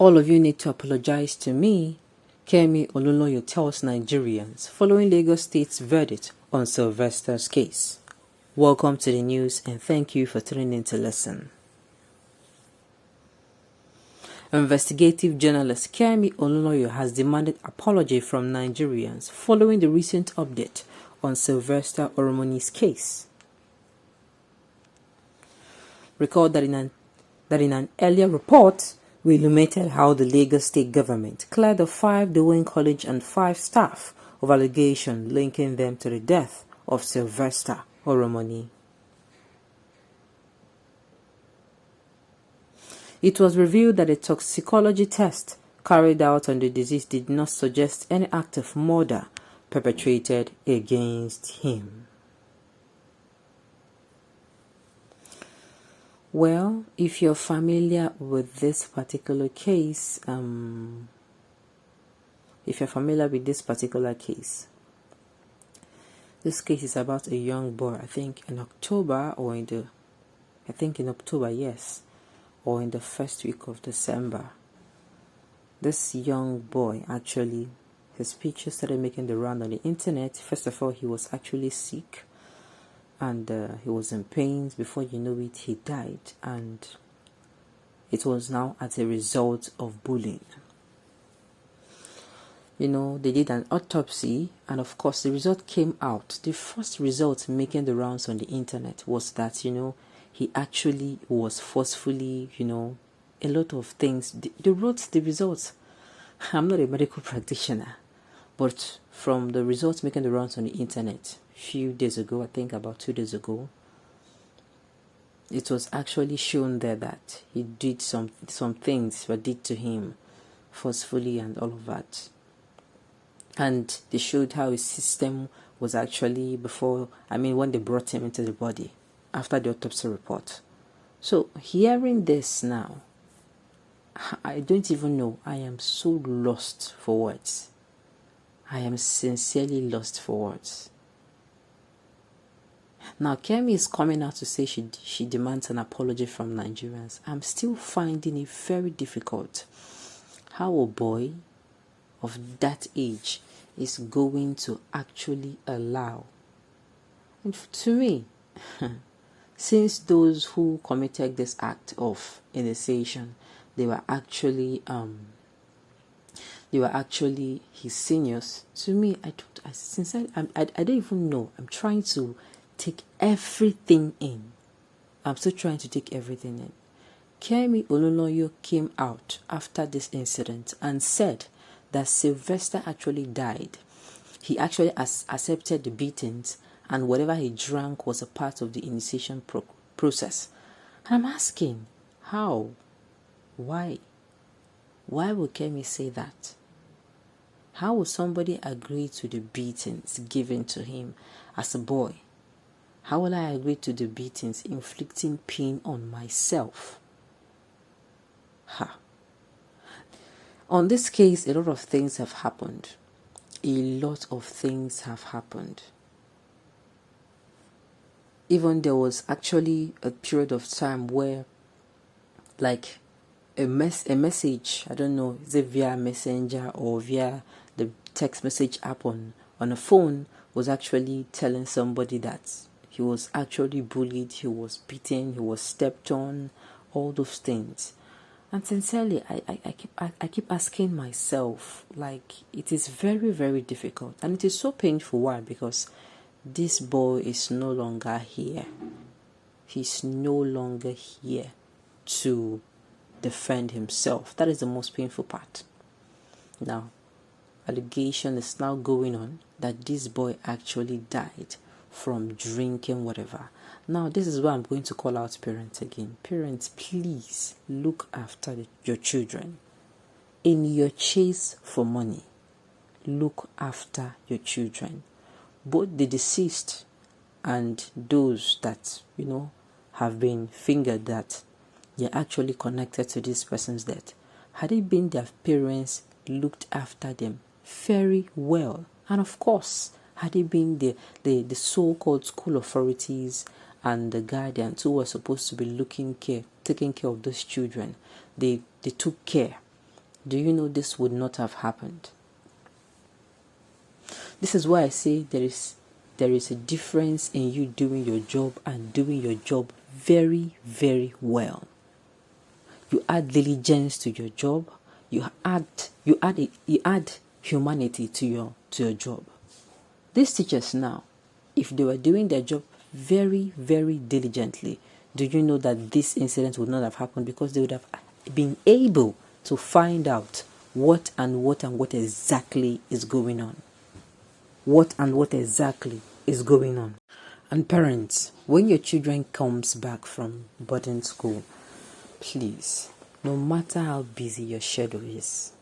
All of you need to apologize to me, Kemi Olunloyo tells Nigerians following Lagos State's verdict on Sylvester's case. Welcome to the news and thank you for tuning in to listen. Investigative journalist Kemi Olunloyo has demanded apology from Nigerians following the recent update on Sylvester Oromoni's case. Recall that in an earlier report, we illuminated how the Lagos State government cleared the 5 Doing College and 5 staff of allegations linking them to the death of Sylvester Oromoni. It was revealed that a toxicology test carried out on the deceased did not suggest any act of murder perpetrated against him. Well, if you're familiar with this particular case, this case is about a young boy, I think in October, yes, or in the first week of December. This young boy, actually, his pictures started making the round on the internet. First of all, he was actually sick. And he was in pain. Before you know it, he died. And it was now as a result of bullying. You know, they did an autopsy. And of course, the result came out. The first result making the rounds on the internet was that, he actually was forcefully, a lot of things. They wrote the results. I'm not a medical practitioner. But from the results making the rounds on the internet, few days ago, I think about 2 days ago, it was actually shown there that he did some things were did to him forcefully and all of that. And they showed how his system was actually when they brought him into the body after the autopsy report. So hearing this now, I don't even know. I am so lost for words. I am sincerely lost for words. Now, Kemi is coming out to say she demands an apology from Nigerians. I'm still finding it very difficult how a boy of that age is going to actually allow. And to me, since those who committed this act of initiation, they were actually his seniors. To me, I don't even know. I'm trying to take everything in. I'm still trying to take everything in. Kemi Olunloyo came out after this incident and said that Sylvester actually died. He actually accepted the beatings and whatever he drank was a part of the initiation process. And I'm asking, how? Why? Why would Kemi say that? How would somebody agree to the beatings given to him as a boy? How will I agree to the beatings inflicting pain on myself? On this case, a lot of things have happened. Even there was actually a period of time where, like, a message, I don't know, is it via messenger or via the text message app on a phone, was actually telling somebody that he was actually bullied, he was beaten, he was stepped on, all those things. And sincerely, I keep asking myself, like, it is very, very difficult. And it is so painful. Why? Because this boy is no longer here. He's no longer here to defend himself. That is the most painful part. Now, allegation is now going on that this boy actually died from drinking whatever. Now, this is where I'm going to call out parents again. Parents, please look after your children. In your chase for money, look after your children. Both the deceased and those that, have been fingered that they're actually connected to this person's death. Had it been their parents looked after them very well, and of course, had it been the so-called school authorities and the guardians who were supposed to be taking care of those children, they took care. do you know this would not have happened? This is why I say there is a difference in you doing your job and doing your job very, very well. You add diligence to your job. You add humanity to your job. These teachers now, if they were doing their job very, very diligently, do you know that this incident would not have happened, because they would have been able to find out what exactly is going on. What exactly is going on. And parents, when your children comes back from boarding school, please, no matter how busy your schedule is,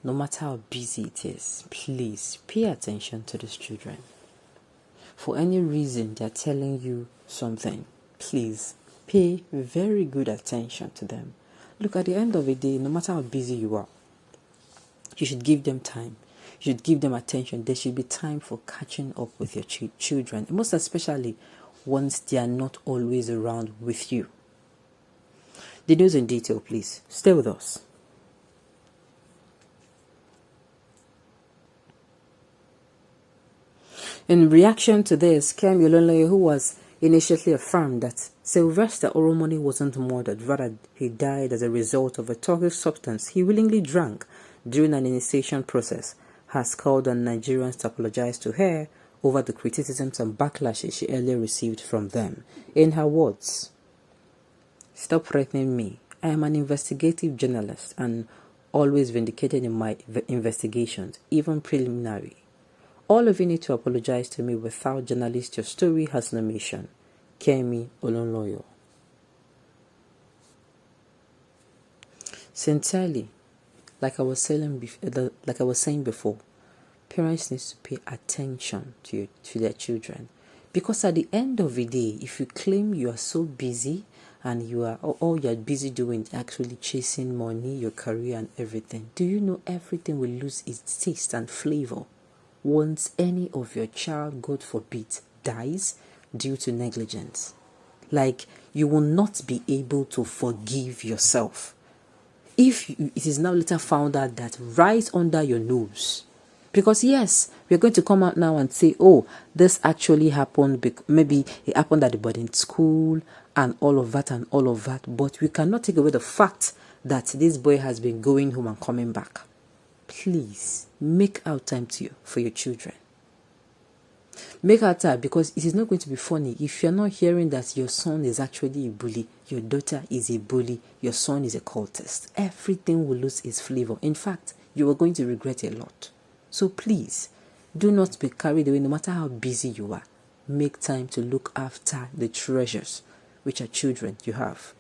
no matter how busy it is, please pay attention to these children. For any reason they're telling you something, please pay very good attention to them. Look, at the end of the day, no matter how busy you are, you should give them time. You should give them attention. There should be time for catching up with your children, most especially once they are not always around with you. The news in detail, please. Stay with us. In reaction to this, Kemi Olunloyo, who was initially affirmed that Sylvester Oromoni wasn't murdered, rather he died as a result of a toxic substance he willingly drank during an initiation process, has called on Nigerians to apologize to her over the criticisms and backlashes she earlier received from them. In her words, "Stop threatening me. I am an investigative journalist and always vindicated in my investigations, even preliminary. All of you need to apologize to me. Without journalists, your story has no mission. Kemi Olunloyo." Sincerely, like I was saying before, parents need to pay attention to their children, because at the end of the day, if you claim you are so busy and all you're busy doing is actually chasing money, your career and everything, do you know everything will lose its taste and flavor once any of your child, God forbid, dies due to negligence? Like, you will not be able to forgive yourself if it is now later found out that right under your nose. Because yes, we're going to come out now and say, oh, this actually happened, maybe it happened at the boarding school and all of that, but we cannot take away the fact that this boy has been going home and coming back. Please, make out time for your children. Make out time, because it is not going to be funny if you're not hearing that your son is actually a bully, your daughter is a bully, your son is a cultist. Everything will lose its flavor. In fact, you are going to regret a lot. So please, do not be carried away no matter how busy you are. Make time to look after the treasures, which are children you have.